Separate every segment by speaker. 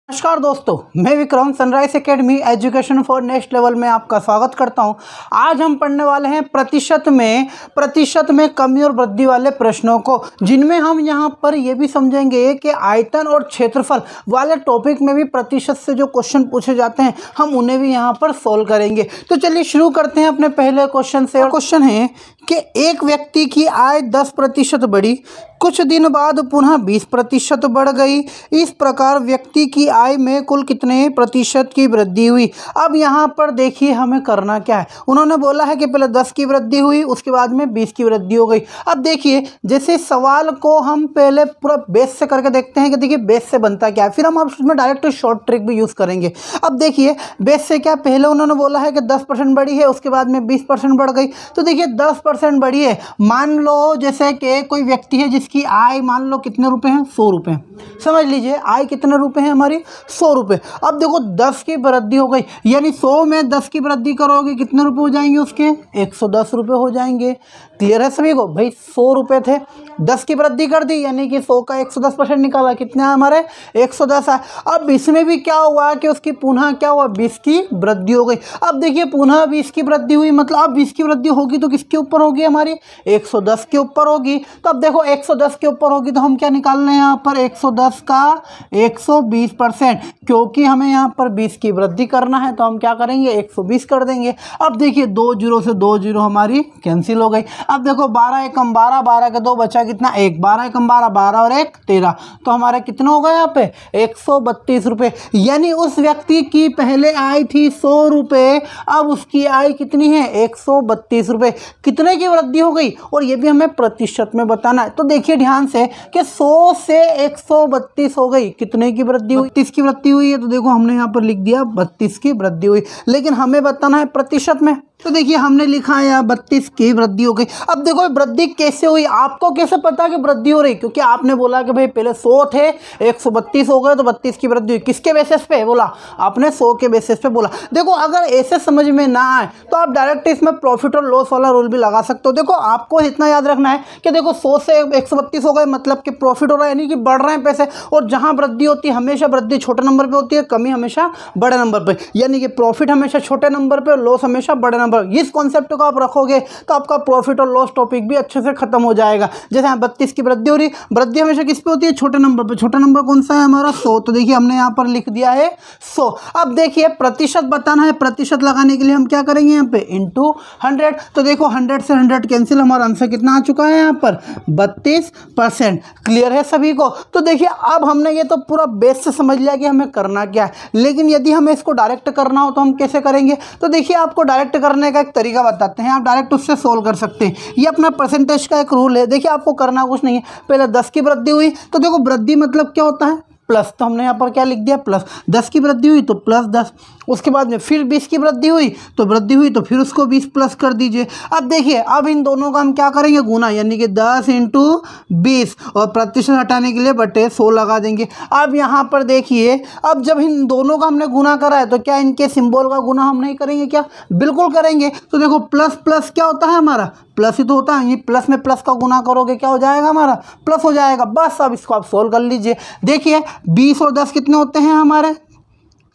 Speaker 1: नमस्कार दोस्तों, मैं Vikram sunrise academy education for next level में आपका स्वागत करता हूं। आज हम पढ़ने वाले हैं प्रतिशत में कमी और वृद्धि वाले प्रश्नों को, जिनमें हम यहां पर यह भी समझेंगे कि आयतन और क्षेत्रफल वाले टॉपिक में भी प्रतिशत से जो क्वेश्चन पूछे जाते हैं हम उन्हें भी यहां पर सोल्व करेंगे। तो चलिए शुरू करते हैं अपने पहले क्वेश्चन से। क्वेश्चन है कि एक व्यक्ति की आय 10% बढ़ी, कुछ दिन बाद पुनः 20% बढ़ गई। इस प्रकार व्यक्ति की आय में कुल कितने प्रतिशत की वृद्धि हुई। अब यहाँ पर देखिए हमें करना क्या है। उन्होंने बोला है कि पहले 10 की वृद्धि हुई, उसके बाद में 20 की वृद्धि हो गई। अब देखिए जैसे सवाल को हम पहले पूरा बेस से करके देखते हैं कि देखिए बेस से बनता क्या है, फिर हम उसमें डायरेक्ट शॉर्ट ट्रिक भी यूज़ करेंगे। अब देखिए बेस से क्या, पहले उन्होंने बोला है कि 10% बढ़ी है, उसके बाद में 20% बढ़ गई। तो देखिए 10% बढ़ी है, मान लो जैसे कि कोई व्यक्ति है जिसकी आय मान लो कितने रुपए हैं, 100 रुपये। समझ लीजिए आय कितने रुपए हैं हमारी, 100 रुपये। अब देखो 10 की वृद्धि हो गई, यानी 100 में 10 की वृद्धि करोगे कितने रुपए हो जाएंगे उसके, 110 रुपये हो जाएंगे। क्लियर है सभी को भाई, 100 रुपये थे, 10 की वृद्धि कर दी यानी कि 100 का 110% निकाला, कितने हमारे 110 है। अब इसमें भी क्या हुआ कि उसकी पुनः क्या हुआ, 20 की वृद्धि हो गई। अब देखिए पुनः 20 की वृद्धि हुई, मतलब अब 20 की वृद्धि होगी तो किसके ऊपर होगी हमारी, 110 के ऊपर होगी। तो अब देखो 110 के ऊपर होगी तो हम क्या निकाल रहे हैं यहाँ पर, 110 का 120%, क्योंकि हमें यहाँ पर 20 की वृद्धि करना है तो हम क्या करेंगे 120 कर देंगे। अब देखिए 2 जीरो से 2 जीरो हमारी कैंसिल हो गई। अब देखो 12 एकम 12, 12 के 2 बचा कितना 1, 12 एकम 12, 12 और 1 13, तो हमारे कितना हो गया यहाँ पे 132 रुपये। यानी उस व्यक्ति की पहले आय थी 100 रुपये, अब उसकी आय कितनी है 132 रुपये। कितने की वृद्धि हो गई, और ये भी हमें प्रतिशत में बताना है। तो देखिए ध्यान से कि 100 से 132 हो गई, कितने की वृद्धि हुई, 32 की वृद्धि हुई है। तो देखो हमने यहाँ पर लिख दिया 32 की वृद्धि हुई, लेकिन हमें बताना है प्रतिशत में। तो देखिए हमने लिखा है यहाँ 32 की वृद्धि हो गई। अब देखो वृद्धि कैसे हुई, आपको कैसे पता कि वृद्धि हो रही, क्योंकि आपने बोला कि भाई पहले 100 थे 132 हो गए तो 32 की वृद्धि हुई। किसके बेसिस पे बोला आपने, 100 के बेसिस पे बोला। देखो अगर ऐसे समझ में ना आए तो आप डायरेक्ट इसमें प्रॉफिट और लॉस वाला रूल भी लगा सकते हो। देखो आपको इतना याद रखना है कि देखो 100 से 132 हो गए मतलब कि प्रॉफिट हो रहा है, यानी कि बढ़ रहे हैं पैसे। और जहाँ वृद्धि होती है हमेशा वृद्धि छोटे नंबर पर होती है, कमी हमेशा बड़े नंबर पर, यानी कि प्रॉफिट हमेशा छोटे नंबर पर, लॉस हमेशा बड़े नंबर। इस कॉन्सेप्ट को आप रखोगे तो आपका प्रॉफिट और लॉस टॉपिक भी अच्छे से खत्म हो जाएगा। जैसे 32 की वृद्धि हो रही, वृद्धि हमेशा किस पे होती है, छोटे नंबर पे। छोटा नंबर कौन सा है हमारा, 100। तो देखिए हमने यहाँ पर लिख दिया है 100। अब देखिए प्रतिशत बताना है, प्रतिशत लगाने के लिए हम क्या करेंगे यहाँ पे इंटू 100। तो देखो 100 से 100 कैंसिल, हमारा आंसर कितना आ चुका है यहाँ पर 32%। क्लियर है सभी को। तो देखिए अब हमने ये तो पूरा बेस से समझ लिया कि हमें करना क्या है, लेकिन यदि हमें इसको डायरेक्ट करना हो तो हम कैसे करेंगे। तो देखिए आपको डायरेक्ट करने का एक तरीका बताते हैं, आप डायरेक्ट उससे सोल्व कर सकते हैं। ये अपना परसेंटेज का एक रूल है। देखिए आपको करना कुछ नहीं है, पहले 10 की वृद्धि हुई तो देखो वृद्धि मतलब क्या होता है प्लस, तो हमने यहाँ पर क्या लिख दिया प्लस। 10 की वृद्धि हुई तो प्लस 10, उसके बाद में फिर 20 की वृद्धि हुई तो फिर उसको 20 प्लस कर दीजिए। अब देखिए अब इन दोनों का हम क्या करेंगे गुना, यानी कि 10 इंटू 20 और प्रतिशत हटाने के लिए बटे 100 लगा देंगे। अब यहाँ पर देखिए अब जब इन दोनों का हमने गुना करा है तो क्या इनके सिंबल का गुना हम नहीं करेंगे क्या, बिल्कुल करेंगे। तो देखो प्लस प्लस क्या होता है हमारा, प्लस ही तो होता है। ये प्लस में प्लस का गुना करोगे क्या हो जाएगा हमारा, प्लस हो जाएगा। बस अब इसको आप सोल्व कर लीजिए। देखिए 20 और 10 कितने होते हैं हमारे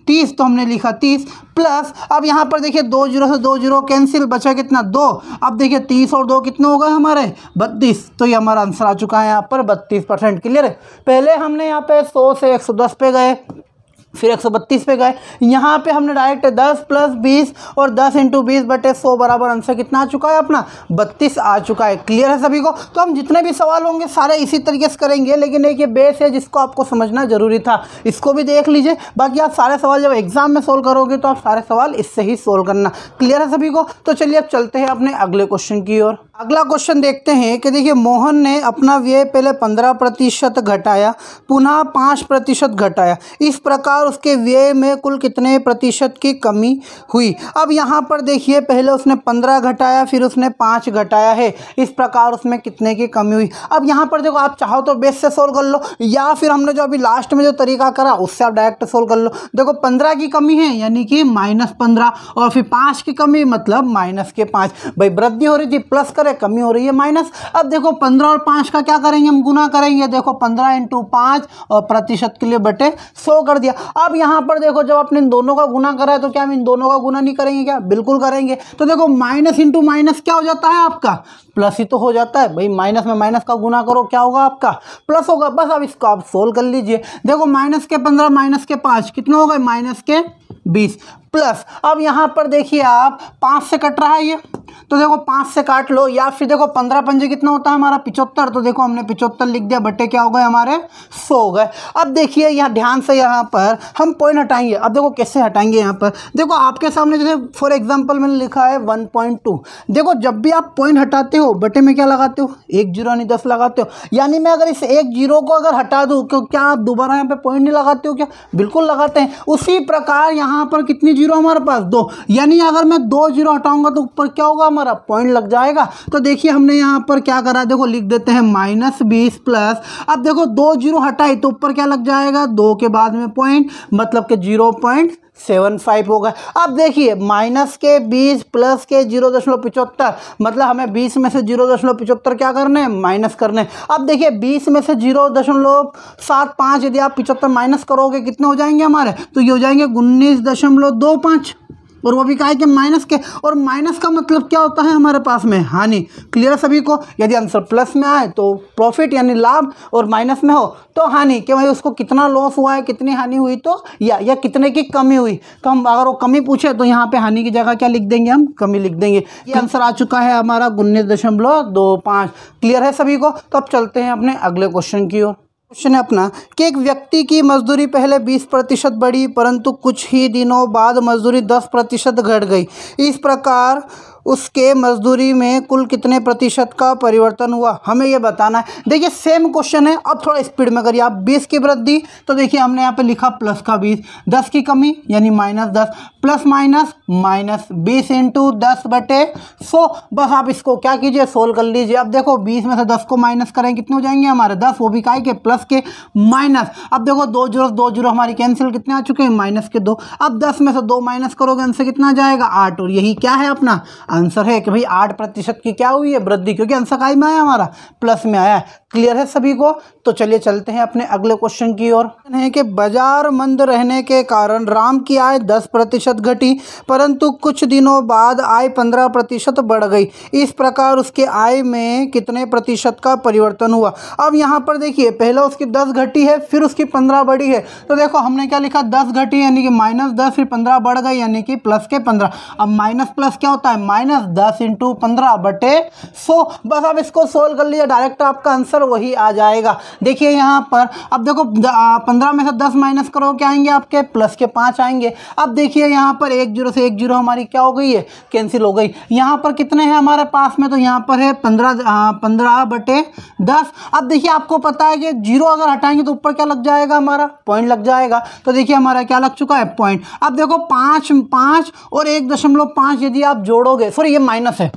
Speaker 1: 30, तो हमने लिखा 30 प्लस। अब यहाँ पर देखिए 2 जीरो से 2 जीरो कैंसिल, बचा कितना 2। अब देखिए 30 और 2 कितने हो गए हमारे 32। तो ये हमारा आंसर आ चुका है यहाँ पर 32%। क्लियर है। पहले हमने यहाँ पे 100 से 110 पे गए, फिर 132 पे गए, यहाँ पे हमने डायरेक्ट 10 प्लस 20 और 10 इंटू 20 बटे 100 बराबर आंसर कितना आ चुका है अपना 32 आ चुका है। क्लियर है सभी को। तो हम जितने भी सवाल होंगे सारे इसी तरीके से करेंगे, लेकिन एक ये बेस है जिसको आपको समझना जरूरी था, इसको भी देख लीजिए। बाकी आप सारे सवाल जब एग्जाम में सोल्व करोगे तो आप सारे सवाल इससे ही सोल्व करना। क्लियर है सभी को। तो चलिए अब चलते हैं अपने अगले क्वेश्चन की ओर। अगला क्वेश्चन देखते हैं कि देखिए मोहन ने अपना व्यय पहले 15% घटाया, पुनः 5% घटाया। इस प्रकार उसके व्यय में कुल कितने प्रतिशत की कमी हुई। अब यहाँ पर देखिए पहले उसने 15 घटाया, फिर उसने 5 घटाया है, इस प्रकार उसमें कितने की कमी हुई। अब यहाँ पर देखो आप चाहो तो बेस से सोल्व कर लो, या फिर हमने जो अभी लास्ट में जो तरीका करा उससे आप डायरेक्ट सोल्व कर लो। देखो 15 की कमी है यानी कि -15, और फिर 5 की कमी मतलब -5। भाई वृद्धि हो रही थी प्लस आंसर है कमी हो रही है माइनस। अब देखो 15 और 5 का क्या करेंगे, हम गुना करेंगे। देखो 15 इंटू 5 और प्रतिशत के लिए बटे 100 कर दिया। अब यहाँ पर देखो जब आपने इन दोनों का गुना करा है तो क्या हम इन दोनों का गुना नहीं करेंगे क्या, बिल्कुल करेंगे। तो देखो माइनस इंटू माइनस क्या हो जाता है आपका, प्लस ही तो हो जाता है भाई। माइनस में माइनस का गुना करो क्या होगा आपका, प्लस होगा। बस अब इसको आप सोल्व कर लीजिए। देखो माइनस के 15 माइनस के 5 कितना हो गए, माइनस के 20 प्लस। अब यहाँ पर देखिए आप 5 से कट रहा है ये, तो देखो 5 से काट लो, या फिर देखो 15 पंजे कितना होता है हमारा 75, तो देखो हमने 75 लिख दिया, बट्टे क्या हो गए हमारे 100 हो गए। अब देखिए यहाँ ध्यान से यहाँ पर हम पॉइंट हटाएंगे। अब देखो कैसे हटाएंगे, यहाँ पर देखो आपके सामने जैसे फॉर एग्जांपल मैंने लिखा है 1.2। देखो जब भी आप पॉइंट हटाते हो बटे में क्या लगाते हो, 1 जीरो यानी 10 लगाते हो। यानी मैं अगर इस 1 जीरो को अगर हटा दूँ तो क्या आप दोबारा यहाँ पे पॉइंट नहीं लगाते हो क्या, बिल्कुल लगाते हैं। उसी प्रकार यहाँ पर कितनी जीरो हमारे पास 2, यानी अगर मैं 2 जीरो हटाऊंगा तो ऊपर क्या होगा हमारा पॉइंट लग जाएगा। तो देखिए हमने यहाँ पर क्या करा, देखो लिख देते हैं -20 प्लस। अब देखो 2 जीरो हटाई तो ऊपर क्या लग जाएगा, 2 के बाद में पॉइंट, मतलब कि 0.75 होगा। अब देखिए माइनस के 20 प्लस के 0.75, मतलब हमें 20 में से 0.75 क्या करना है, माइनस करने हैं। अब देखिए 20 में से 0.75 यदि आप 75 माइनस करोगे कितने हो जाएंगे हमारे, तो ये हो जाएंगे 19.25, और वो भी कहा है कि माइनस के, और माइनस का मतलब क्या होता है हमारे पास में हानि। क्लियर है सभी को। यदि आंसर प्लस में आए तो प्रॉफिट यानी लाभ, और माइनस में हो तो हानि, कि भाई उसको कितना लॉस हुआ है, कितनी हानि हुई, तो या कितने की कमी हुई। तो हम अगर वो कमी पूछे तो यहाँ पे हानि की जगह क्या लिख देंगे, हम कमी लिख देंगे। ये आंसर आ चुका है हमारा 19.25। क्लियर है सभी को। तो अब चलते हैं अपने अगले क्वेश्चन की ओर। क्वेश्चन है अपना कि एक व्यक्ति की मजदूरी पहले 20% बढ़ी, परंतु कुछ ही दिनों बाद मजदूरी 10% घट गई। इस प्रकार उसके मजदूरी में कुल कितने प्रतिशत का परिवर्तन हुआ, हमें ये बताना है। देखिए सेम क्वेश्चन है, अब थोड़ा स्पीड में करिए आप। 20 की वृद्धि, तो देखिए हमने यहाँ पे लिखा प्लस का 20, 10 की कमी यानी -10, प्लस माइनस माइनस 20 इंटू 10/100। बस आप इसको क्या कीजिए, सोल्व कर लीजिए। अब देखो 20 में से 10 को माइनस करें कितने हो जाएंगे हमारे 10, वो भी काय के प्लस के माइनस। अब देखो 2 जीरो हमारी कैंसिल, कितने आ चुके हैं -2। अब 10 में से 2 माइनस करोगे आंसर कितना आ जाएगा 8, और यही क्या है अपना आंसर है कि भाई 8% की क्या हुई है वृद्धि, क्योंकि आंसर काय में आया हमारा प्लस में आया है। क्लियर है सभी को। तो चलिए चलते हैं अपने अगले क्वेश्चन की ओर। है कि बाजार मंद रहने के कारण राम की आय 10% घटी, परंतु कुछ दिनों बाद आय 15% बढ़ गई। इस प्रकार उसके आय में कितने प्रतिशत का परिवर्तन हुआ। अब यहाँ पर देखिए पहले उसकी 10 घटी है, फिर उसकी 15 बढ़ी है। तो देखो हमने क्या लिखा, 10 घटी यानी कि -10, फिर 15 बढ़ गई यानी कि प्लस के 15। अब माइनस प्लस क्या होता है, -10 इंटू 15/100। बस अब इसको सोल्व कर लीजिए, डायरेक्ट आपका आंसर वही आ जाएगा। देखिए यहाँ पर अब देखो 15 में से 10 माइनस करो क्या आएंगे आपके, प्लस के 5 आएंगे। अब देखिए यहाँ पर 1 जीरो से 1 जीरो हमारी क्या हो गई है, कैंसिल हो गई। यहाँ पर कितने हैं हमारे पास में, तो यहाँ पर है 15/10। अब देखिए आपको पता है कि जीरो अगर हटाएंगे तो ऊपर क्या लग जाएगा हमारा, पॉइंट लग जाएगा। तो देखिए हमारा क्या लग चुका है, पॉइंट। अब देखो 5 और 1.5 यदि आप जोड़ोगे, सॉरी ये माइनस है,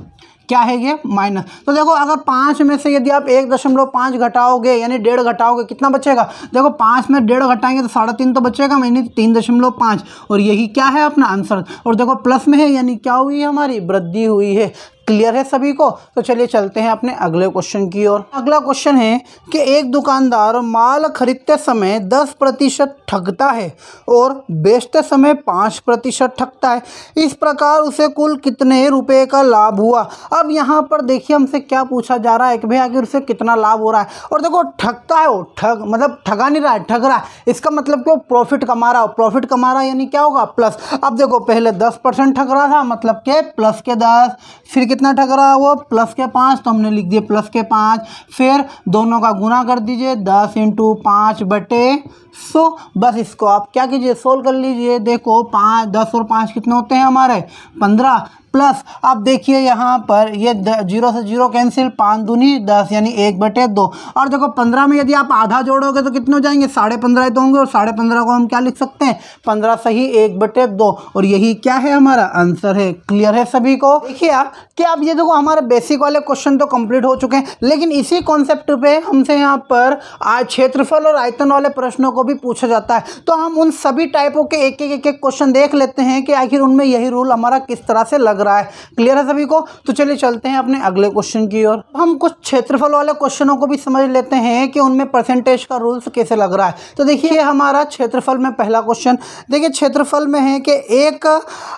Speaker 1: क्या है ये माइनस। तो देखो अगर 5 में से यदि आप 1.5 घटाओगे यानी 1.5 घटाओगे कितना बचेगा, देखो 5 में 1.5 घटाएंगे तो 3.5 तो बचेगा, यानी 3.5, और यही क्या है अपना आंसर। और देखो प्लस में है यानी क्या हुई है हमारी, वृद्धि हुई है। क्लियर है सभी को। तो चलिए चलते हैं अपने अगले क्वेश्चन की ओर। अगला क्वेश्चन है कि एक दुकानदार माल खरीदते समय 10% ठगता है और बेचते समय 5% ठगता है। इस प्रकार उसे कुल कितने रुपए का लाभ हुआ। अब यहाँ पर देखिए हमसे क्या पूछा जा रहा है कि भाई आखिर उसे कितना लाभ हो रहा है। और देखो ठगता है, वो ठग मतलब ठगा नहीं रहा है, ठग रहा है। इसका मतलब कि वो प्रॉफिट कमा रहा हो, प्रॉफिट कमा रहा है यानी क्या होगा, प्लस। अब देखो पहले 10% ठग रहा था, मतलब के प्लस के 10, फिर कितना ठग रहा है वो, प्लस के 5, तो हमने लिख दिए प्लस के 5। फिर दोनों का गुना कर दीजिए, 10 इंटू 5/100। बस इसको आप क्या कीजिए, सोल्व कर लीजिए। देखो 5, 10 और 5 कितने होते हैं हमारे 15, प्लस अब देखिए यहाँ पर ये 0 से 0 कैंसिल, 5 दूनी 10 यानी 1/2। और देखो 15 में यदि आप आधा जोड़ोगे तो कितने हो जाएंगे, 15.5 तो होंगे, और 15.5 को हम क्या लिख सकते हैं, 15 सही 1/2, और यही क्या है हमारा आंसर है। क्लियर है सभी को। देखिए आप कि अब ये देखो हमारे बेसिक वाले क्वेश्चन तो कंप्लीट हो चुके हैं, लेकिन इसी कॉन्सेप्ट पे हमसे यहाँ पर क्षेत्रफल और आयतन वाले प्रश्नों को भी पूछा जाता है। तो हम उन सभी टाइपों के एक एक क्वेश्चन देख लेते हैं कि आखिर उनमें यही रूल हमारा किस तरह से लग लग रहा है। क्लियर है सभी को? तो चलिए चलते हैं अपने अगले क्वेश्चन की ओर। हम कुछ क्षेत्रफल वाले क्वेश्चनों को भी समझ लेते हैं कि उनमें परसेंटेज का रूल्स कैसे लग रहा है। तो देखिए हमारा क्षेत्रफल में पहला क्वेश्चन, देखिए क्षेत्रफल में है कि एक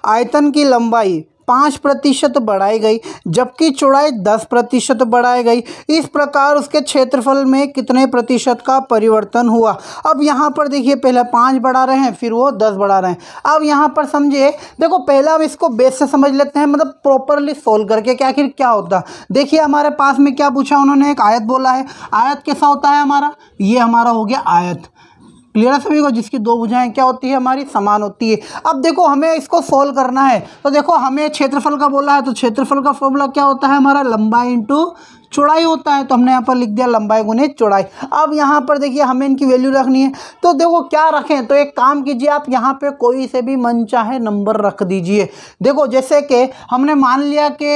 Speaker 1: आयतन की लंबाई 5% बढ़ाई गई जबकि चौड़ाई 10% बढ़ाई गई। इस प्रकार उसके क्षेत्रफल में कितने प्रतिशत का परिवर्तन हुआ। अब यहाँ पर देखिए पहले 5 बढ़ा रहे हैं, फिर वो 10 बढ़ा रहे हैं। अब यहाँ पर समझिए, देखो पहले हम इसको बेस से समझ लेते हैं, मतलब प्रॉपरली सोल्व करके कि आखिर क्या होता। देखिए हमारे पास में क्या पूछा उन्होंने, एक आयत बोला है। आयत कैसा होता है हमारा, ये हमारा हो गया आयत। क्लियर है सभी को? जिसकी दो भुजाएं क्या होती है हमारी, समान होती है। अब देखो हमें इसको सोल्व करना है, तो देखो हमें क्षेत्रफल का बोला है, तो क्षेत्रफल का फॉर्मूला क्या होता है हमारा, लंबाई इंटू चौड़ाई होता है। तो हमने यहाँ पर लिख दिया लंबाई गुने चौड़ाई। अब यहाँ पर देखिए हमें इनकी वैल्यू रखनी है, तो देखो क्या रखें, तो एक काम कीजिए आप यहाँ पे कोई से भी मन चाहे नंबर रख दीजिए। देखो जैसे कि हमने मान लिया कि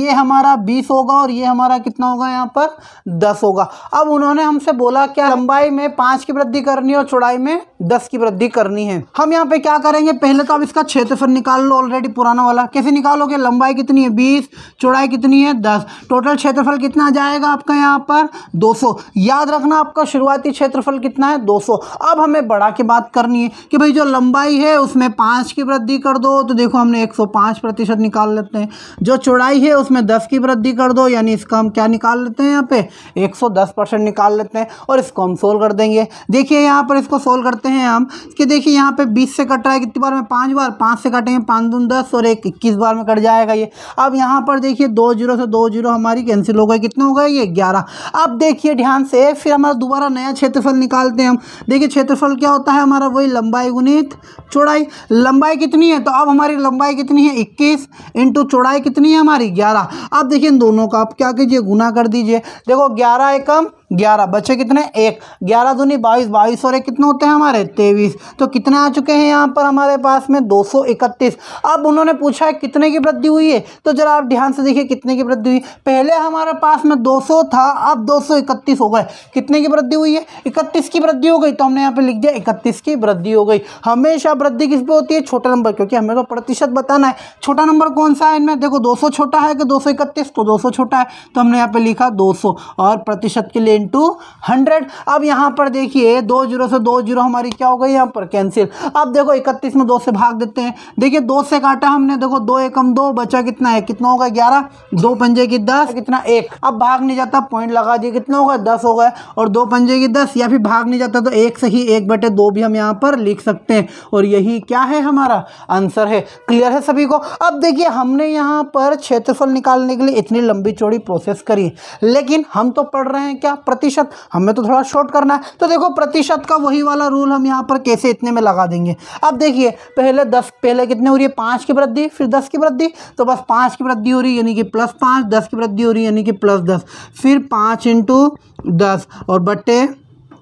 Speaker 1: ये हमारा 20 होगा और ये हमारा कितना होगा, यहाँ पर 10 होगा। अब उन्होंने हमसे बोला क्या, लंबाई में 5 की वृद्धि करनी है और चौड़ाई में 10 की वृद्धि करनी है। हम यहाँ पे क्या करेंगे, पहले तो आप इसका क्षेत्रफल निकाल लो, ऑलरेडी पुराना वाला। कैसे निकालोगे, लंबाई कितनी है 20, चौड़ाई कितनी है 10, टोटल क्षेत्रफल कितना आ जाएगा आपका यहाँ पर 200। याद रखना आपका शुरुआती क्षेत्रफल कितना है 200। अब हमें बढ़ा के बात करनी है कि भाई जो लंबाई है उसमें 5 की वृद्धि कर दो, तो देखो हमने 105% निकाल लेते हैं। जो चौड़ाई है उसमें 10 की वृद्धि कर दो, यानी इसका हम क्या निकाल लेते हैं यहाँ पे 110% निकाल लेते हैं और इसको हम सोल्व कर देंगे। देखिए यहाँ पर इसको सोल्व करते हैं हम कि देखिए यहाँ पे 20 से कट रहा है कितनी बार में, 5 बार। 5 से काटेंगे 5 दूनी 10 और 21 बार में कट जाएगा ये। अब यहाँ पर देखिए 2 जीरो से 2 जीरो हमारी कैंसिल हो गए, कितने हो गए ये 11। अब देखिए ध्यान से, फिर हमारा दोबारा नया क्षेत्रफल निकालते हैं हम। देखिए क्षेत्रफल क्या होता है हमारा, वही लंबाई गुणित चौड़ाई। लंबाई कितनी है, तो अब हमारी लंबाई कितनी है 21 इंटू चौड़ाई कितनी है हमारी 11। अब देखिए इन दोनों का आप क्या कीजिए, गुना कर दीजिए। देखो 11 एकम 11 बचे कितने 1, 11 दूनी 22, 22 और 1 कितने होते हैं हमारे 23। तो कितने आ चुके हैं यहाँ पर हमारे पास में 231। अब उन्होंने पूछा है कितने की वृद्धि हुई है, तो जरा आप ध्यान से देखिए कितने की वृद्धि हुई। पहले हमारे पास में 200 था, अब 231 हो गए। कितने की वृद्धि हुई है, 31 की वृद्धि हो गई। तो हमने यहाँ पे लिख दिया 31 की वृद्धि हो गई। हमेशा वृद्धि किस पे होती है, छोटा नंबर, क्योंकि हमें तो प्रतिशत बताना है। छोटा नंबर कौन सा है इनमें, देखो 200 छोटा है कि 231, तो 200 छोटा है, तो हमने यहाँ पे लिखा 200 और प्रतिशत के लिए इंटू 100। अब यहाँ पर देखिए 2 जीरो से 2 जीरो हमारी क्या हो गई यहाँ पर कैंसिल। अब देखो 31 में 2 से भाग देते हैं। देखिए 2 से काटा हमने, देखो 2 एकम 2 बचा कितना है, कितना होगा 11, 2 पंजे की 10, कितना 1। अब भाग नहीं जाता, पॉइंट लगा दिए, कितना होगा 10 हो गए, और 2 पंजे की 10, या फिर भाग नहीं जाता तो 1 से ही 1/2 भी हम यहाँ पर लिख सकते हैं, और यही क्या है हमारा आंसर है। क्लियर है सभी को? अब देखिए हमने यहाँ पर क्षेत्रफल निकालने के लिए इतनी लंबी चौड़ी प्रोसेस करी, लेकिन हम तो पढ़ रहे हैं क्या, प्रतिशत। हमें तो थोड़ा शॉर्ट करना है, तो देखो प्रतिशत का वही वाला रूल हम यहाँ पर कैसे इतने में लगा देंगे। अब देखिए पहले 10, पहले कितने हो रही है 5 की वृद्धि, फिर 10 की वृद्धि, तो बस 5 की वृद्धि हो रही है यानी कि +5, 10 की वृद्धि हो रही है यानी कि +10, फिर 5 इंटू 10 और बट्टे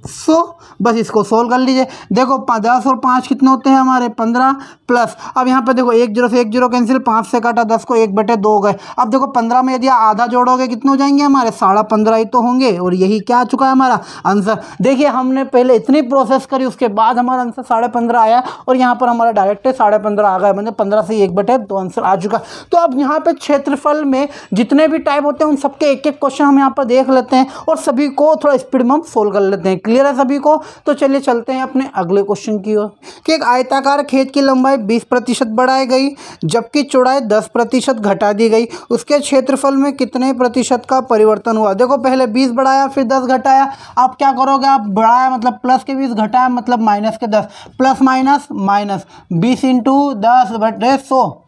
Speaker 1: 100। बस इसको सोल्व कर लीजिए। देखो 10 और 5 कितने होते हैं हमारे 15 प्लस। अब यहाँ पे देखो 1 जीरो से 1 जीरो कैंसिल, 5 से काटा 10 को 1/2 गए। अब देखो 15 में यदि आधा जोड़ोगे कितने हो जाएंगे हमारे 15.5 ही तो होंगे, और यही क्या आ चुका है हमारा आंसर। देखिए हमने पहले इतनी प्रोसेस करी, उसके बाद हमारा आंसर 15.5 आया, और यहाँ पर हमारा डायरेक्ट 15.5 आ गया, मतलब 15 से 1/2 आंसर आ चुका। तो अब यहाँ पे क्षेत्रफल में जितने भी टाइप होते हैं उन सबके एक एक क्वेश्चन हम यहाँ पर देख लेते हैं, और सभी को थोड़ा स्पीड में हम सोल्व कर लेते हैं। क्लियर है सभी को? तो चलिए चलते हैं अपने अगले क्वेश्चन की ओर कि एक आयताकार खेत की लंबाई 20% बढ़ाई गई जबकि चौड़ाई 10% घटा दी गई, उसके क्षेत्रफल में कितने प्रतिशत का परिवर्तन हुआ। देखो पहले 20 बढ़ाया, फिर 10 घटाया। आप क्या करोगे, आप बढ़ाया मतलब प्लस के 20, घटाया मतलब माइनस के 10, plus minus minus 20 into 10/100।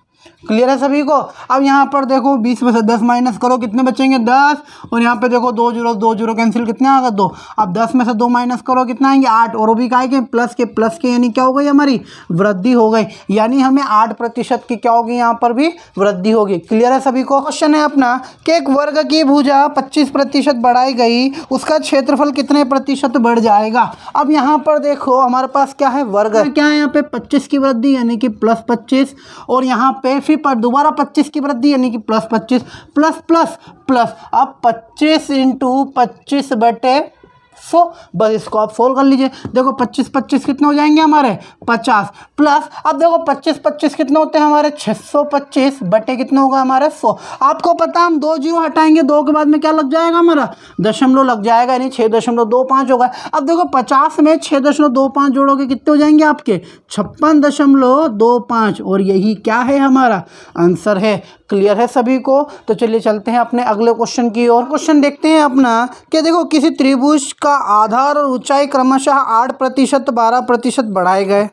Speaker 1: Clear है सभी को? अब यहाँ पर देखो 20 में से 10 माइनस करो, कितने बचेंगे 10, और यहाँ पे देखो 2 जीरो कैंसिल, कितने आ गए 2। अब 10 में से 2 माइनस करो, कितना आएंगे 8, और वो भी काय के प्लस के यानी क्या हो गई हमारी वृद्धि हो गई, यानी हमें 8% की क्या होगी यहाँ पर भी वृद्धि होगी। क्लियर है सभी को? क्वेश्चन है अपना कि एक वर्ग की भुजा 25% बढ़ाई गई, उसका क्षेत्रफल कितने प्रतिशत बढ़ जाएगा। अब यहाँ पर देखो हमारे पास क्या है, वर्ग क्या है, यहाँ पे 25 की वृद्धि यानी कि +25, और यहाँ पे पर दोबारा 25 की वृद्धि यानी कि +25 प्लस प्लस प्लस। अब 25 इंटू 25/100 बस इसको आप सोल्व कर लीजिए। देखो 25 25 कितने हो जाएंगे हमारे 50 प्लस, अब देखो 25 25 कितने होते हैं हमारे 625 बटे कितने होगा हमारे 100। आपको पता हम 2 जीरो हटाएंगे, 2 के बाद में क्या लग जाएगा हमारा दशमलव लग जाएगा, यानी 6.25 होगा। अब देखो 50 में 6.25 जोड़ोगे कितने हो जाएंगे आपके 56.25, और यही क्या है हमारा आंसर है। क्लियर है सभी को? तो चलिए चलते हैं अपने अगले क्वेश्चन की ओर। क्वेश्चन देखते हैं अपना कि देखो किसी त्रिभुज का आधार और ऊंचाई क्रमशः 8% 12% बढ़ाए गए,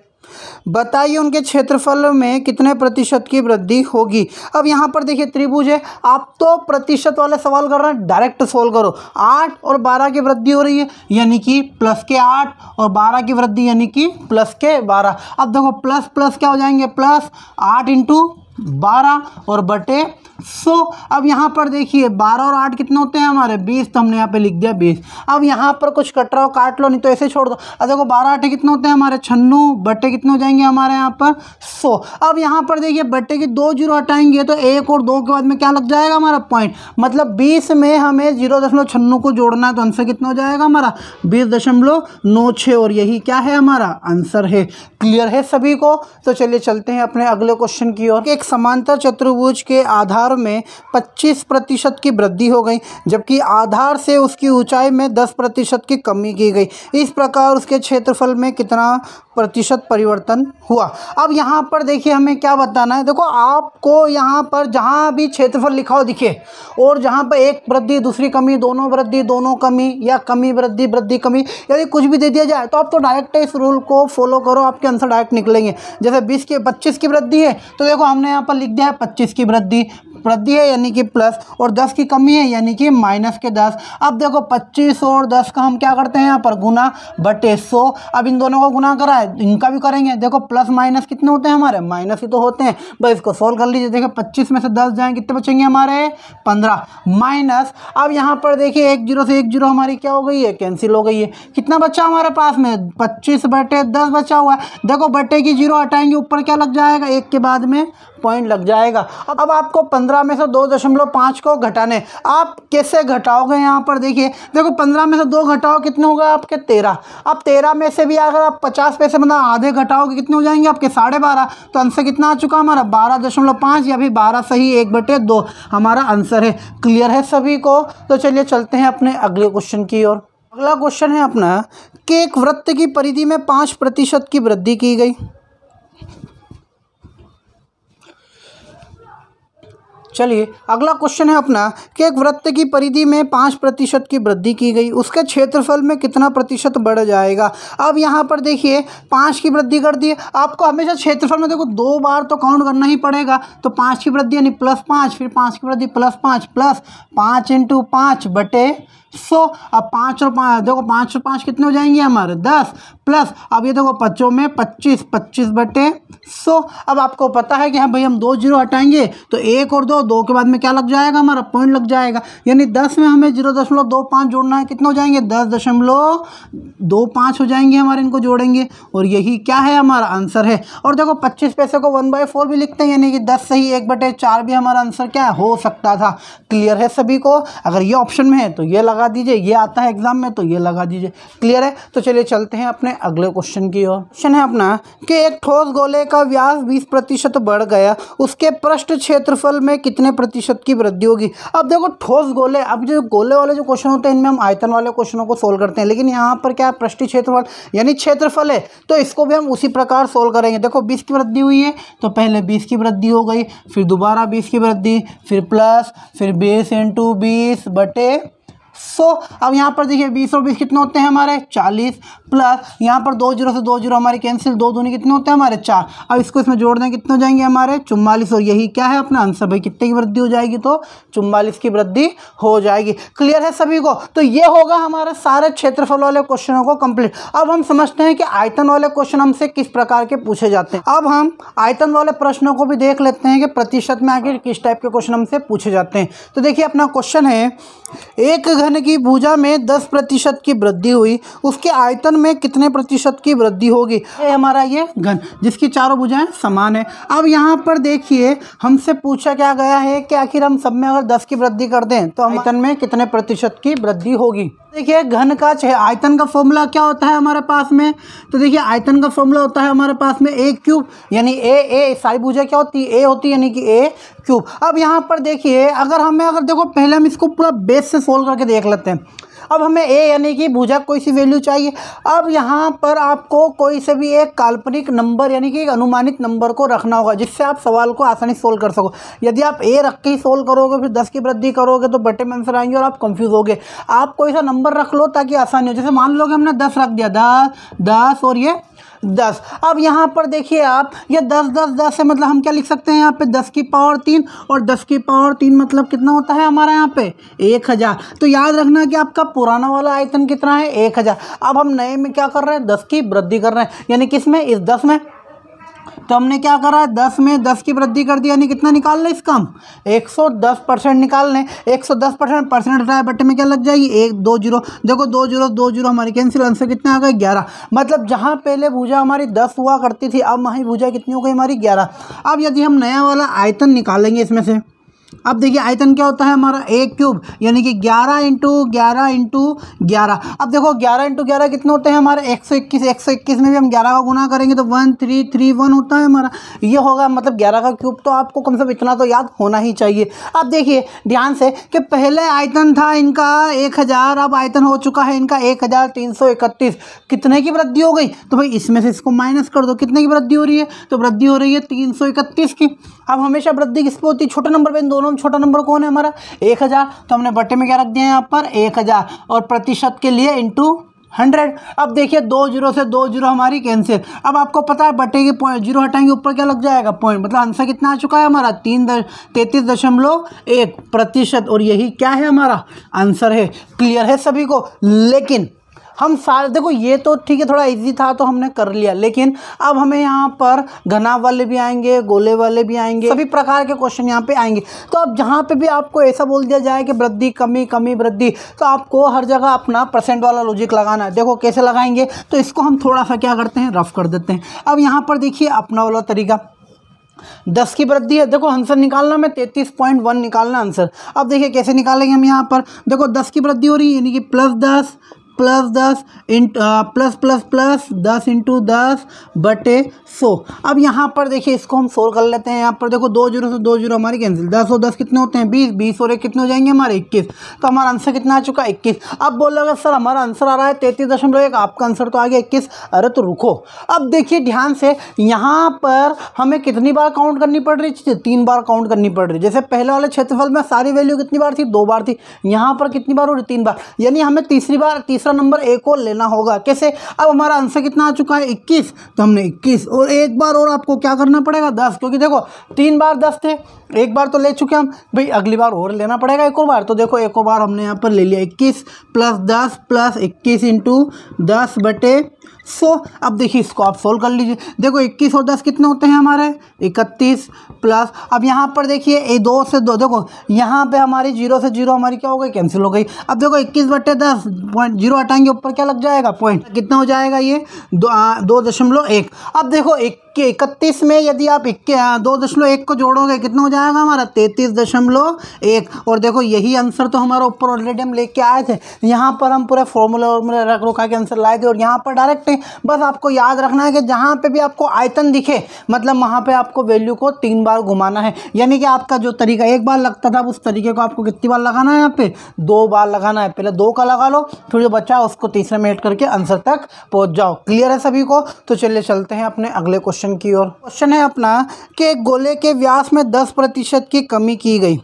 Speaker 1: बताइए उनके क्षेत्रफल में कितने प्रतिशत की वृद्धि होगी। अब यहाँ पर देखिए त्रिभुज है, आप तो प्रतिशत वाले सवाल कर रहे हैं, डायरेक्ट सोल्व करो। 8 और 12 की वृद्धि हो रही है यानी कि प्लस के 8, और 12 की वृद्धि यानी कि प्लस के 12। अब देखो प्लस प्लस क्या हो जाएंगे, प्लस 8 इंटू 12 और बटे 100। अब यहाँ पर देखिए 12 और 8 कितने होते हैं हमारे 20, तो हमने यहाँ पे लिख दिया 20। अब यहाँ पर कुछ कट रहा हो काट लो, नहीं तो ऐसे छोड़ दो। अब देखो 12 8 कितने होते हैं हमारे 96 बटे कितने हो जाएंगे हमारे यहाँ पर 100। अब यहाँ पर देखिए बटे की 2 जीरो हटाएंगे तो 1 और 2 के बाद में क्या लग जाएगा हमारा पॉइंट, मतलब 20 में हमें 0.96 को जोड़ना है, तो आंसर कितना हो जाएगा हमारा 20.96, और यही क्या है हमारा आंसर है। क्लियर है सभी को? तो चलिए चलते हैं अपने अगले क्वेश्चन की ओर। एक समांतर चतुर्भुज के आधार में 25% की वृद्धि हो गई, जबकि आधार से उसकी ऊंचाई में 10% की कमी की गई। इस प्रकार उसके क्षेत्रफल में कितना प्रतिशत परिवर्तन हुआ। अब यहाँ पर देखिए हमें क्या बताना है। देखो आपको यहाँ पर जहाँ भी क्षेत्रफल लिखा हो दिखे, और जहाँ पर एक वृद्धि दूसरी कमी, दोनों वृद्धि दोनों कमी, या कमी वृद्धि वृद्धि कमी, यदि कुछ भी दे दिया जाए तो आप तो डायरेक्ट इस रूल को फॉलो करो, आपके आंसर डायरेक्ट निकलेंगे। जैसे 25 की वृद्धि है तो देखो हमने यहाँ पर लिख दिया है 25 की वृद्धि है यानी कि प्लस, और 10 की कमी है यानी कि माइनस के 10। अब देखो 25 और 10 का हम क्या करते हैं यहाँ पर गुना बटे 100। अब इन दोनों को गुना करा है, इनका भी करेंगे। देखो प्लस माइनस कितने होते हैं हमारे, माइनस ही तो होते हैं। बस इसको सोल्व कर लीजिए। देखो 25 में से 10 जाएँ कितने बचेंगे हमारे 15 माइनस। अब यहाँ पर देखिए 1 जीरो से 1 जीरो हमारी क्या हो गई है, कैंसिल हो गई है। कितना बचा हमारे पास में 25 बटे 10 बचा हुआ है। देखो बटे की जीरो हटाएंगे, ऊपर क्या लग जाएगा, 1 के बाद में पॉइंट लग जाएगा। अब आपको 15 में से 2.5 को घटाने, आप कैसे घटाओगे यहाँ पर देखिए। देखो 15 में से 2 घटाओ कितने हो गए आपके 13। अब 13 में से भी अगर आप 50 पैसे मतलब आधे घटाओगे कितने हो जाएंगे आपके 12.5। तो आंसर कितना आ चुका हमारा 12.5, या फिर 12 सही 1/2 हमारा आंसर है। क्लियर है सभी को? तो चलिए चलते हैं अपने अगले क्वेश्चन की ओर। अगला क्वेश्चन है अपना कि एक वृत्त की परिधि में 5% की वृद्धि की गई। चलिए अगला क्वेश्चन है अपना कि एक वृत्त की परिधि में 5% की वृद्धि की गई, उसके क्षेत्रफल में कितना प्रतिशत बढ़ जाएगा। अब यहाँ पर देखिए 5 की वृद्धि कर दी है, आपको हमेशा क्षेत्रफल में देखो 2 बार तो काउंट करना ही पड़ेगा। तो 5 की वृद्धि यानी +5, फिर 5 की वृद्धि +5, प्लस 5 × 5 बटे 100। अब 5 और 5 देखो 5 और 5 कितने हो जाएंगे हमारे 10, प्लस अब ये देखो 5 में 25, 25 बटे 100। अब आपको पता है कि हाँ भाई हम 2 जीरो हटाएंगे तो 1 और 2 के बाद में क्या लग जाएगा हमारा पॉइंट लग जाएगा, यानी 10 में हमें 0.25 जोड़ना है। कितने हो जाएंगे 10.25 हो जाएंगे हमारे, इनको जोड़ेंगे, और यही क्या है हमारा आंसर है। और देखो 25 पैसे को 1/4 भी लिखते हैं, यानी कि 10 सही 1/4 भी हमारा आंसर क्या है हो सकता था। क्लियर है सभी को? अगर ये ऑप्शन में है तो ये लगा दीजिए, ये आता है एग्जाम में तो ये लगा दीजिए। क्लियर है? तो चलिए चलते हैं अपने अगले क्वेश्चन की ओर। क्वेश्चन है अपना कि एक ठोस गोले का व्यास 20% बढ़ गया, उसके पृष्ठ क्षेत्रफल में कितने प्रतिशत की वृद्धि होगी। अब देखो ठोस गोले, अब जो गोले वाले जो क्वेश्चन होते हैं इनमें हम आयतन वाले क्वेश्चनों को सोल्व करते हैं, लेकिन यहाँ पर क्या है पृष्ठ क्षेत्रफल यानी क्षेत्रफल है, तो इसको भी हम उसी प्रकार सोल्व करेंगे। देखो 20 की वृद्धि हुई है तो पहले 20 की वृद्धि हो गई, फिर दोबारा 20 की वृद्धि, फिर प्लस, फिर 20 × 20 बटे 100। अब यहाँ पर देखिए 20 और 20 कितने होते हैं हमारे 40, प्लस यहाँ पर 2 जीरो से 2 जीरो हमारी कैंसिल, 2 दूनी कितने होते हैं हमारे 4। अब इसको इसमें जोड़ दें कितने हो जाएंगे हमारे 44, और यही क्या है अपना आंसर भाई। कितने की वृद्धि हो जाएगी तो 44 की वृद्धि हो जाएगी। क्लियर है सभी को? तो ये होगा हमारे सारे क्षेत्रफल वाले क्वेश्चनों को कंप्लीट। अब हम समझते हैं कि आयतन वाले क्वेश्चन हमसे किस प्रकार के पूछे जाते हैं। अब हम आयतन वाले प्रश्नों को भी देख लेते हैं कि प्रतिशत में आखिर किस टाइप के क्वेश्चन हमसे पूछे जाते हैं। तो देखिए अपना क्वेश्चन है, एक घन की भुजा में 10% की वृद्धि हुई, उसके आयतन में कितने प्रतिशत की वृद्धि होगी। ये हमारा ये घन जिसकी चारों भुजाएं समान है। अब यहाँ पर देखिए हमसे पूछा क्या गया है कि आखिर हम सब में अगर 10 की वृद्धि कर दें तो आयतन में कितने प्रतिशत की वृद्धि होगी। देखिए घन का आयतन का फॉर्मूला क्या होता है हमारे पास में, तो देखिए आयतन का फॉर्मूला होता है हमारे पास में ए क्यूब, यानी ए सारी भुजा क्या होती है, ए होती है, यानी कि ए क्यूब। अब यहाँ पर देखिए अगर देखो पहले हम इसको पूरा बेस से सोल्व करके देख लेते हैं। अब हमें ए यानी कि भुजा कोई सी वैल्यू चाहिए। अब यहाँ पर आपको कोई से भी एक काल्पनिक नंबर यानी कि एक अनुमानित नंबर को रखना होगा, जिससे आप सवाल को आसानी से सोल्व कर सको। यदि आप ए रख के ही सोल्व करोगे, फिर 10 की वृद्धि करोगे तो बटे में आंसर आएंगे और आप कंफ्यूज होगे। आप कोई सा नंबर रख लो ताकि आसानी हो। जैसे मान लो कि हमने 10 रख दिया, 10 और ये 10। अब यहाँ पर देखिए आप ये 10 है, मतलब हम क्या लिख सकते हैं यहाँ पे 10 की पावर 3, और 10 की पावर 3 मतलब कितना होता है हमारा यहाँ पे 1000। तो याद रखना कि आपका पुराना वाला आयतन कितना है 1000। अब हम नए में क्या कर रहे हैं 10 की वृद्धि कर रहे हैं, यानी किस में, इस 10 में। तो हमने क्या करा, 10 में 10 की वृद्धि कर दिया, यानी कितना निकालना है इसका हम 110% निकालने। 110% परसेंट हटाए बटे में क्या लग जाएगी 1 2 0। देखो 2 0 हमारी कैंसिल, आंसर कितना आ गया 11। मतलब जहाँ पहले भुजा हमारी 10 हुआ करती थी, अब वहीं भुजा कितनी हो गई हमारी 11। अब यदि हम नया वाला आयतन निकालेंगे इसमें से, अब देखिए आयतन क्या होता है हमारा ए क्यूब, यानी कि 11 इंटू 11। अब देखो 11 इंटू 11 कितने होते हैं हमारे 121। 121 में भी हम 11 का गुना करेंगे तो 1331 होता है हमारा, ये होगा। मतलब 11 का क्यूब तो आपको कम से कम इतना तो याद होना ही चाहिए। अब देखिए ध्यान से कि पहले आयतन था इनका 1000, अब आयतन हो चुका है इनका 1331। कितने की वृद्धि हो गई, तो भाई इसमें से इसको माइनस कर दो, कितने की वृद्धि हो रही है, तो वृद्धि हो रही है 331 की। अब हमेशा वृद्धि किस पे होती है, छोटे नंबर पे। इन दोनों में छोटा नंबर कौन है हमारा 1000, तो हमने बटे में क्या रख दिया यहाँ पर 1000, और प्रतिशत के लिए इंटू 100। अब देखिए 2 0 से 2 0 हमारी कैंसिल। अब आपको पता है बटे के पॉइंट 0 हटाएंगे ऊपर क्या लग जाएगा पॉइंट, मतलब आंसर कितना आ चुका है हमारा 33.1%, और यही क्या है हमारा आंसर है। क्लियर है सभी को। लेकिन हम सारे देखो ये तो ठीक है, थोड़ा इजी था तो हमने कर लिया, लेकिन अब हमें यहाँ पर घनाभ वाले भी आएंगे, गोले वाले भी आएंगे, सभी प्रकार के क्वेश्चन यहाँ पे आएंगे। तो अब जहाँ पे भी आपको ऐसा बोल दिया जाए कि वृद्धि कमी कमी वृद्धि, तो आपको हर जगह अपना परसेंट वाला लॉजिक लगाना है। देखो कैसे लगाएंगे, तो इसको हम थोड़ा सा क्या करते हैं, रफ कर देते हैं। अब यहाँ पर देखिए अपना वाला तरीका, 10 की वृद्धि है, देखो आंसर निकालना में 33.1 निकालना आंसर। अब देखिए कैसे निकालेंगे हम, यहाँ पर देखो 10 की वृद्धि हो रही है, यानी कि +10 प्लस 10 इंटू 10 बटे 100। अब यहाँ पर देखिए इसको हम सोल्व कर लेते हैं। यहाँ पर देखो 2 0 से 2 0 हमारी कैंसिल, 10 और 10 कितने होते हैं 20, 20 और 1 कितने हो जाएंगे हमारे 21। तो हमारा आंसर कितना आ चुका 21। अब बोलोगे सर हमारा आंसर आ रहा है 33.1, आपका आंसर तो आ गया 21। अरे तो रुको, अब देखिए ध्यान से, यहाँ पर हमें कितनी बार काउंट करनी पड़ रही थी, 3 बार काउंट करनी पड़ रही। जैसे पहले वाले क्षेत्रफल में सारी वैल्यू कितनी बार थी, 2 बार थी, यहाँ पर कितनी बार हो रही 3 बार, यानी हमें तीसरा नंबर ए को लेना होगा। कैसे, अब हमारा आंसर कितना आ चुका है 21, तो हमने 21 और एक बार और आपको क्या करना पड़ेगा 10, क्योंकि देखो 3 बार 10 थे, एक बार तो ले चुके हम, भाई अगली बार और लेना पड़ेगा एक और बार। तो देखो एक और बार हमने यहाँ पर ले लिया 21 प्लस 10 प्लस 21 इंटू 10 बटे 100। अब देखिए इसको आप सोल्व कर लीजिए। देखो 21 और 10 कितने होते हैं हमारे 31 प्लस, अब यहाँ पर देखिए 2 से 2, देखो यहाँ पे हमारी 0 से 0 हमारी क्या हो गई कैंसिल हो गई। अब देखो 21 बटे 10 पॉइंट 0 हटाएंगे ऊपर क्या लग जाएगा पॉइंट, कितना हो जाएगा ये 2.1। अब देखो 31 में यदि आप 2.1 को जोड़ोगे कितना हो जाएगा हमारा 33.1। और देखो यही आंसर तो हमारा ऊपर ऑलरेडी हम लेके आए थे, यहाँ पर हम पूरे फॉर्मूला रख रुका के आंसर लाए थे, और यहाँ पर डायरेक्ट बस आपको याद रखना है कि जहाँ पे भी आपको आयतन दिखे मतलब वहाँ पे आपको वैल्यू को 3 बार घुमाना है। यानी कि आपका जो तरीका एक बार लगता था उस तरीके को आपको कितनी बार लगाना है, यहाँ पे 2 बार लगाना है। पहले 2 का लगा लो, फिर जो बचा उसको तीसरे में ऐड करके आंसर तक पहुँच जाओ। क्लियर है सभी को। तो चलिए चलते हैं अपने अगले क्वेश्चन की ओर। क्वेश्चन है अपना कि एक गोले के व्यास में 10% की कमी की गई,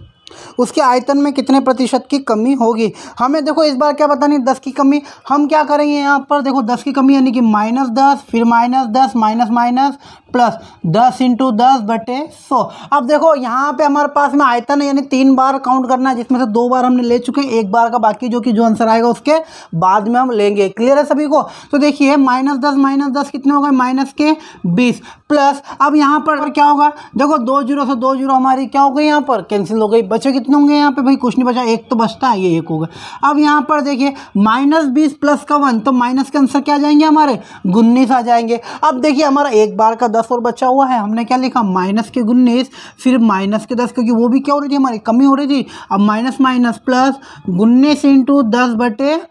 Speaker 1: उसके आयतन में कितने प्रतिशत की कमी होगी। हमें देखो इस बार क्या पता नहीं 10 की कमी, हम क्या करेंगे यहाँ पर देखो 10 की कमी यानी कि -10 फिर -10 माइनस प्लस 10 इंटू 10 बटे 100। अब देखो यहाँ पे हमारे पास में आयतन है, यानी 3 बार काउंट करना है, जिसमें से 2 बार हमने ले चुके हैं, 1 बार का बाकी जो आंसर आएगा उसके बाद में हम लेंगे। क्लियर है सभी को। तो देखिए -10 कितने हो गए -20 प्लस, अब यहाँ पर क्या होगा देखो 2 0 से 2 0 हमारी क्या हो गई यहाँ पर कैंसिल हो गई। बचे कितने होंगे यहाँ पे भाई कुछ नहीं बचा, 1 तो बचता है, ये 1 होगा। अब यहाँ पर देखिए -20 प्लस का 1, तो माइनस के आंसर क्या आ जाएंगे हमारे 19 आ जाएंगे। अब देखिए हमारा 1 बार का 10 और बचा हुआ है, हमने क्या लिखा -19 फिर -10, क्योंकि वो भी क्या हो रही थी हमारी कमी हो रही थी। अब माइनस प्लस 19 इंटू 10 बटे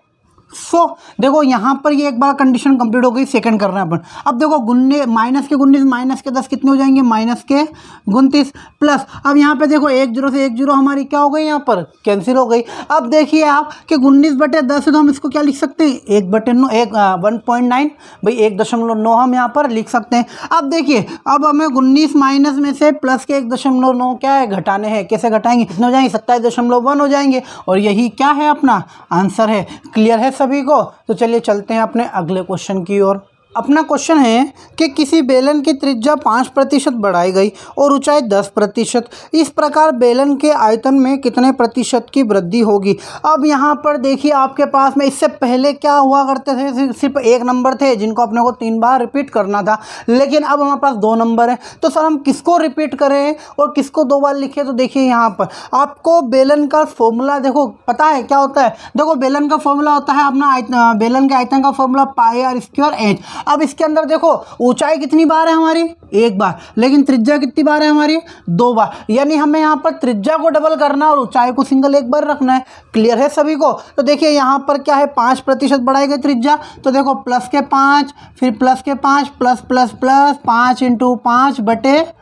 Speaker 1: देखो यहाँ पर ये एक बार कंडीशन कंप्लीट हो गई, सेकंड करना है अपन। अब देखो माइनस के 19 माइनस के 10 कितने हो जाएंगे, माइनस के 29 प्लस। अब यहाँ पे देखो 1 0 से 1 0 हमारी क्या हो गई, यहाँ पर कैंसिल हो गई। अब देखिए आप कि 19/10 है तो हम इसको क्या लिख सकते हैं, 1/9 1.9 भाई 1.9 हम यहाँ पर लिख सकते हैं। अब देखिए अब हमें 19 माइनस में से प्लस के 1.9 क्या है, घटाने हैं। कैसे घटाएंगे, कितने हो जाएंगे, 27.1 हो जाएंगे और यही क्या है, अपना आंसर है। क्लियर है सभी को? तो चलिए चलते हैं अपने अगले क्वेश्चन की ओर। अपना क्वेश्चन है कि किसी बेलन की त्रिज्या 5% बढ़ाई गई और ऊंचाई 10%। इस प्रकार बेलन के आयतन में कितने प्रतिशत की वृद्धि होगी। अब यहाँ पर देखिए आपके पास में इससे पहले क्या हुआ करते थे, सिर्फ एक नंबर थे जिनको अपने को 3 बार रिपीट करना था, लेकिन अब हमारे पास 2 नंबर है। तो सर हम किसको रिपीट करें और किसको 2 बार लिखें। तो देखिए यहाँ पर आपको बेलन का फॉर्मूला देखो पता है क्या होता है। देखो बेलन का फॉर्मूला होता है अपना बेलन के आयतन का फॉर्मूला πr²h। अब इसके अंदर देखो ऊंचाई कितनी बार है हमारी, 1 बार, लेकिन त्रिज्या कितनी बार है हमारी, 2 बार। यानी हमें यहाँ पर त्रिज्या को डबल करना और ऊंचाई को सिंगल 1 बार रखना है। क्लियर है सभी को? तो देखिए यहाँ पर क्या है, 5% बढ़ाई गई त्रिज्या। तो देखो प्लस के 5 फिर प्लस के 5 प्लस प्लस प्लस 5 × 5/100।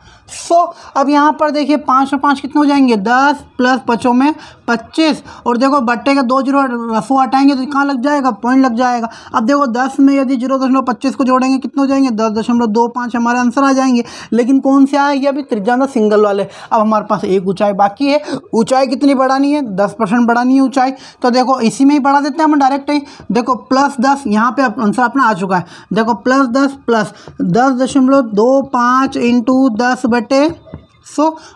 Speaker 1: अब यहाँ पर देखिए 5 और 5 कितने हो जाएंगे, 10 प्लस 5 में 25 और देखो बट्टे के 2 जीरो रफू हटाएंगे तो कहाँ लग जाएगा, पॉइंट लग जाएगा। अब देखो 10 में यदि 0.25 को जोड़ेंगे कितने हो जाएंगे, 10.25 हमारे आंसर आ जाएंगे। लेकिन कौन से आए, ये अभी त्रिज्या में सिंगल वाले। अब हमारे पास एक ऊंचाई बाकी है। ऊंचाई कितनी बढ़ानी है, 10% बढ़ानी है ऊंचाई। तो देखो इसी में ही बढ़ा देते हैं हम डायरेक्ट ही। देखो +10 यहाँ पे आंसर अपना आ चुका है। देखो +10 प्लस 10.25 × 10/100।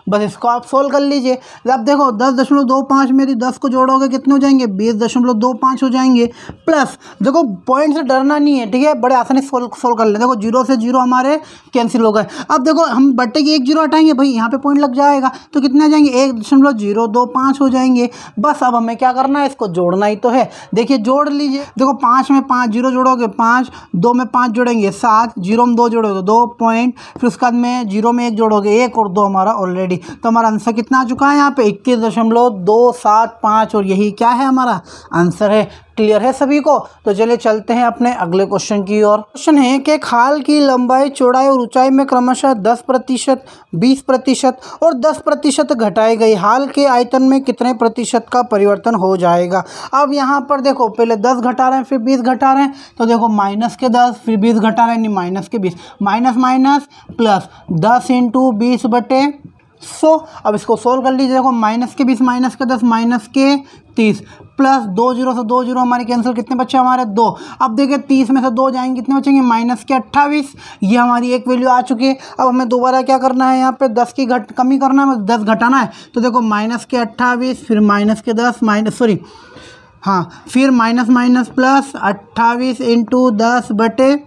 Speaker 1: बस इसको आप सोल्व कर लीजिए। अब देखो 10.25 में यदि 10 को जोड़ोगे कितने हो जाएंगे, 20.25 हो जाएंगे। प्लस देखो पॉइंट से डरना नहीं है, ठीक है, बड़े आसानी से सोल्व कर ले। देखो 0 से 0 हमारे कैंसिल हो गए। अब देखो हम बट्टे की 1 0 हटाएंगे, भाई यहाँ पे पॉइंट लग जाएगा तो कितने आ जाएंगे, 1.025 हो जाएंगे। बस अब हमें क्या करना है, इसको जोड़ना ही तो है। देखिए जोड़ लीजिए। देखो 5 में 5 0 जोड़ोगे 5, 2 में 5 जोड़ेंगे 7, 0 में 2 जोड़ोगे 2 पॉइंट, फिर उसके बाद में 0 में 1 जोड़ोगे 1 और 2 हमारा ऑलरेडी। तो हमारा आंसर कितना आ चुका है यहाँ पे, 21.275 और यही क्या है, हमारा आंसर है। क्लियर है सभी को? तो चलिए चलते हैं अपने अगले क्वेश्चन की ओर। क्वेश्चन है कि खाल की लंबाई, चौड़ाई और ऊंचाई में क्रमशः 10%, 20% और 10% घटाई गई। हाल के आयतन में कितने प्रतिशत का परिवर्तन हो जाएगा। अब यहाँ पर देखो पहले 10 घटा रहे हैं फिर 20 घटा रहे हैं। तो देखो माइनस के 10 फिर 20 घटा रहे हैं, नहीं माइनस के 20, माइनस माइनस प्लस 10 × 20/100। अब इसको सोल्व कर लीजिए। देखो माइनस के 20 माइनस के 10 माइनस के 30 प्लस 2 0 से 2 0 हमारे कैंसिल, कितने बच्चे हमारे 2। अब देखिए 30 में से 2 जाएंगे कितने बचेंगे, माइनस के 28। ये हमारी एक वैल्यू आ चुकी है। अब हमें दोबारा क्या करना है, यहाँ पे 10 की कमी करना है, 10 घटाना है। तो देखो माइनस के 28 फिर माइनस के 10 फिर माइनस माइनस प्लस 28 × 10/100।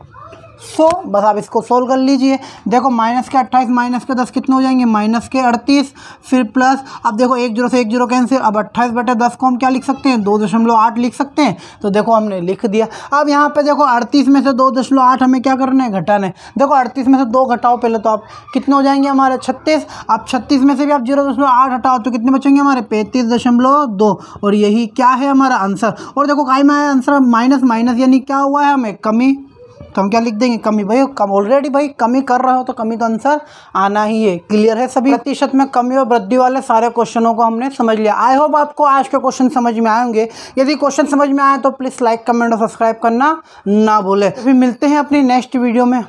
Speaker 1: बस आप इसको सोल्व कर लीजिए। देखो माइनस के 28 माइनस के 10 कितने हो जाएंगे, माइनस के 38 फिर प्लस। अब देखो 1 0 से 1 0 कैंसिल। अब 28/10 को हम क्या लिख सकते हैं, 2.8 लिख सकते हैं। तो देखो हमने लिख दिया। अब यहाँ पे देखो 38 में से 2.8 हमें क्या करना है, घटाना है। देखो 38 में से 2 घटाओ पहले, तो आप कितने हो जाएंगे हमारे 36। अब 36 में से भी आप 0.8 हटाओ तो कितने बचेंगे हमारे 35.2 और यही क्या है हमारा आंसर। और देखो काय में आंसर माइनस माइनस यानी क्या हुआ है, हमें कमी। तो हम क्या लिख देंगे, कमी। भाई कम ऑलरेडी भाई कमी कर रहे हो तो कमी तो आंसर आना ही है। क्लियर है सभी? प्रतिशत में कमी और वृद्धि वाले सारे क्वेश्चनों को हमने समझ लिया। आई होप आपको आज के क्वेश्चन समझ में आएंगे। यदि क्वेश्चन समझ में आए तो प्लीज़ लाइक कमेंट और सब्सक्राइब करना ना भूले। फिर मिलते हैं अपनी नेक्स्ट वीडियो में।